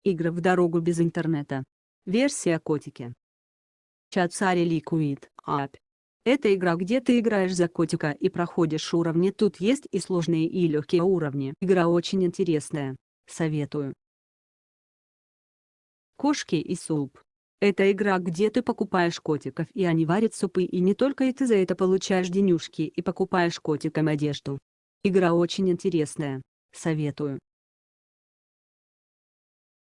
Игры в дорогу без интернета. Версия котики. Чат-Сари Liquid App. Это игра, где ты играешь за котика и проходишь уровни. Тут есть и сложные, и легкие уровни. Игра очень интересная. Советую. Кошки и суп. Это игра, где ты покупаешь котиков и они варят супы, и не только, и ты за это получаешь денежки и покупаешь котикам одежду. Игра очень интересная. Советую.